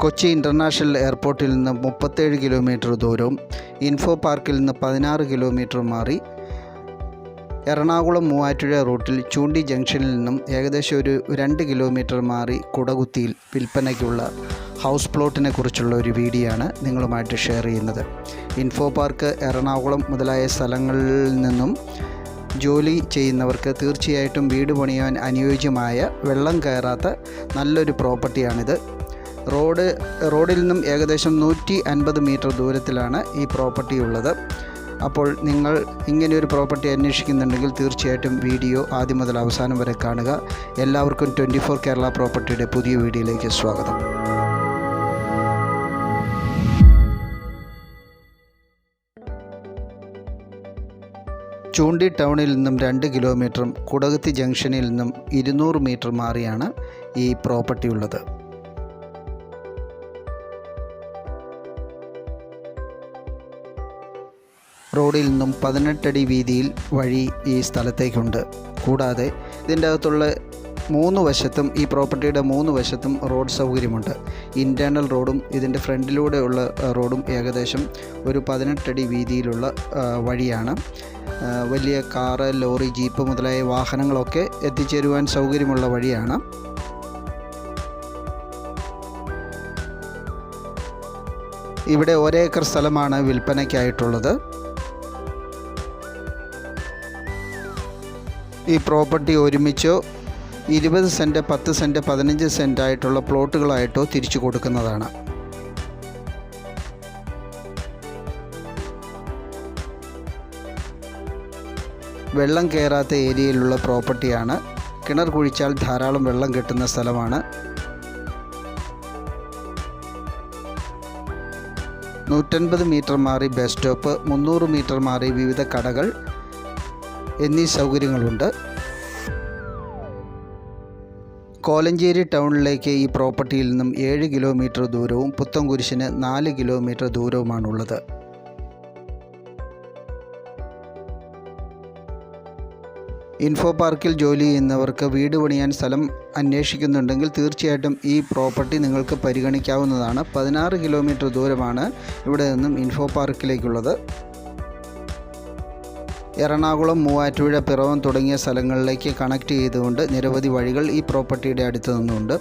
Kochi international എയർപോർട്ടിൽ നിന്ന് 37 kilometre ദൂരവും ഇൻഫോ പാർക്കിൽ നിന്ന് 16 കിലോമീറ്റർ മാറി എറണാകുളം മൂവാറ്റുപുഴ റൂട്ടിൽ ചൂണ്ടി ജംഗ്ഷനിൽ നിന്നും ഏകദേശം ഒരു 2 കിലോമീറ്റർ മാറി കുടകുത്തിയിൽ വിൽപ്പനയ്ക്കുള്ള ഹൗസ് പ്ലോട്ടിനെ കുറിച്ചുള്ള ഒരു വീഡിയോ ആണ് നിങ്ങളുമായിട്ട് ഷെയർ ചെയ്യുന്നത്. ഇൻഫോ പാർക്ക്, എറണാകുളം മുതലായ സ്ഥലങ്ങളിൽ നിന്നും ജോലി ചെയ്യുന്നവർക്ക് തീർച്ചയായിട്ടും വീട് പണിയാൻ അനുയോജ്യമായ വെള്ളം കയറാത്ത നല്ലൊരു പ്രോപ്പർട്ടിയാണിത്. റോഡിൽ നിന്നും ഏകദേശം 150 മീറ്റർ ദൂരത്തിലാണ് ഈ പ്രോപ്പർട്ടി ഉള്ളത്. അപ്പോൾ നിങ്ങൾ ഇങ്ങനെയൊരു പ്രോപ്പർട്ടി അന്വേഷിക്കുന്നുണ്ടെങ്കിൽ തീർച്ചയായിട്ടും വീഡിയോ ആദ്യം മുതൽ അവസാനം വരെ കാണുക. എല്ലാവർക്കും 24 കേരള പ്രോപ്പർട്ടിയുടെ പുതിയ വീഡിയോയിലേക്ക് സ്വാഗതം. ചൂണ്ടി ടൗണിൽ നിന്നും 2 കിലോമീറ്ററും കുടകുത്തി ജംഗ്ഷനിൽ നിന്നും 200 മീറ്റർ മാറിയാണ് ഈ പ്രോപ്പർട്ടി ഉള്ളത്. റോഡിൽ നിന്നും 18 അടി വീതിയിൽ വഴി ഈ സ്ഥലത്തേക്കുണ്ട്. കൂടാതെ ഇതിൻ്റെ അകത്തുള്ള 3 വശത്തും ഈ പ്രോപ്പർട്ടിയുടെ 3 വശത്തും റോഡ് സൗകര്യമുണ്ട്. ഇൻറ്റേർണൽ റോഡും ഇതിൻ്റെ ഫ്രണ്ടിലൂടെയുള്ള റോഡും ഏകദേശം ഒരു 18 അടി വീതിയിലുള്ള വഴിയാണ്. വലിയ കാറ്, ലോറി, ജീപ്പ് മുതലായ വാഹനങ്ങളൊക്കെ എത്തിച്ചേരുവാൻ സൗകര്യമുള്ള വഴിയാണ്. ഇവിടെ 1 ഏക്കർ സ്ഥലമാണ് വിൽപ്പനയ്ക്കായിട്ടുള്ളത്. ഈ പ്രോപ്പർട്ടി ഒരുമിച്ചോ 20 സെൻറ്റ്, 10 സെൻറ്റ്, 15 സെൻറ്റ് ആയിട്ടുള്ള പ്ലോട്ടുകളായിട്ടോ തിരിച്ചു കൊടുക്കുന്നതാണ്. വെള്ളം കയറാത്ത ഏരിയയിലുള്ള പ്രോപ്പർട്ടിയാണ്. കിണർ കുഴിച്ചാൽ ധാരാളം വെള്ളം കിട്ടുന്ന സ്ഥലമാണ്. 150 മീറ്റർ മാറി ബസ് സ്റ്റോപ്പ്, 300 മീറ്റർ മാറി വിവിധ കടകൾ എന്നീ സൗകര്യങ്ങളുണ്ട്. കോലഞ്ചേരി ടൗണിലേക്ക് ഈ പ്രോപ്പർട്ടിയിൽ നിന്നും 7 കിലോമീറ്റർ ദൂരവും പുത്തൻകുരിശിന് 4 കിലോമീറ്റർ ദൂരവുമാണുള്ളത്. ഇൻഫോ പാർക്കിൽ ജോലി ചെയ്യുന്നവർക്ക് വീട് പണിയാൻ സ്ഥലം അന്വേഷിക്കുന്നുണ്ടെങ്കിൽ തീർച്ചയായിട്ടും ഈ പ്രോപ്പർട്ടി നിങ്ങൾക്ക് പരിഗണിക്കാവുന്നതാണ്. 16 കിലോമീറ്റർ ദൂരമാണ് ഇവിടെ നിന്നും ഇൻഫോ പാർക്കിലേക്കുള്ളത്. എറണാകുളം, മൂവാറ്റുപുഴ, പിറവം തുടങ്ങിയ സ്ഥലങ്ങളിലേക്ക് കണക്ട് ചെയ്തുകൊണ്ട് നിരവധി വഴികൾ ഈ പ്രോപ്പർട്ടിയുടെ അടുത്ത് നിന്നുണ്ട്.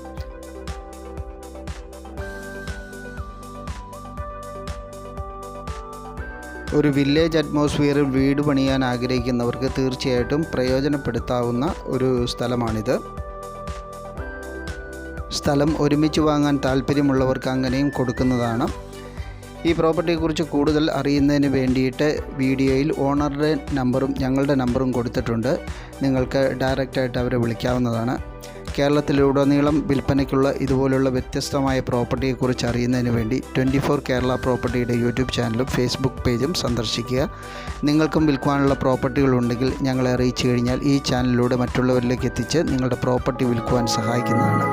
ഒരു വില്ലേജ് അറ്റ്മോസ്ഫിയറിൽ വീട് പണിയാൻ ആഗ്രഹിക്കുന്നവർക്ക് തീർച്ചയായിട്ടും പ്രയോജനപ്പെടുത്താവുന്ന ഒരു സ്ഥലമാണിത്. സ്ഥലം ഒരുമിച്ച് വാങ്ങാൻ താല്പര്യമുള്ളവർക്ക് അങ്ങനെയും കൊടുക്കുന്നതാണ്. ഈ പ്രോപ്പർട്ടിയെക്കുറിച്ച് കൂടുതൽ അറിയുന്നതിന് വേണ്ടിയിട്ട് വീഡിയോയിൽ ഓണറുടെ നമ്പറും ഞങ്ങളുടെ നമ്പറും കൊടുത്തിട്ടുണ്ട്. നിങ്ങൾക്ക് ഡയറക്റ്റായിട്ട് അവരെ വിളിക്കാവുന്നതാണ്. കേരളത്തിലുടനീളം വിൽപ്പനയ്ക്കുള്ള ഇതുപോലുള്ള വ്യത്യസ്തമായ പ്രോപ്പർട്ടിയെക്കുറിച്ച് അറിയുന്നതിന് വേണ്ടി 24 കേരള പ്രോപ്പർട്ടിയുടെ യൂട്യൂബ് ചാനലും ഫേസ്ബുക്ക് പേജും സന്ദർശിക്കുക. നിങ്ങൾക്കും വിൽക്കുവാനുള്ള പ്രോപ്പർട്ടികളുണ്ടെങ്കിൽ ഞങ്ങളെ അറിയിച്ചു കഴിഞ്ഞാൽ ഈ ചാനലിലൂടെ മറ്റുള്ളവരിലേക്ക് എത്തിച്ച് നിങ്ങളുടെ പ്രോപ്പർട്ടി വിൽക്കുവാൻ സഹായിക്കുന്നതാണ്.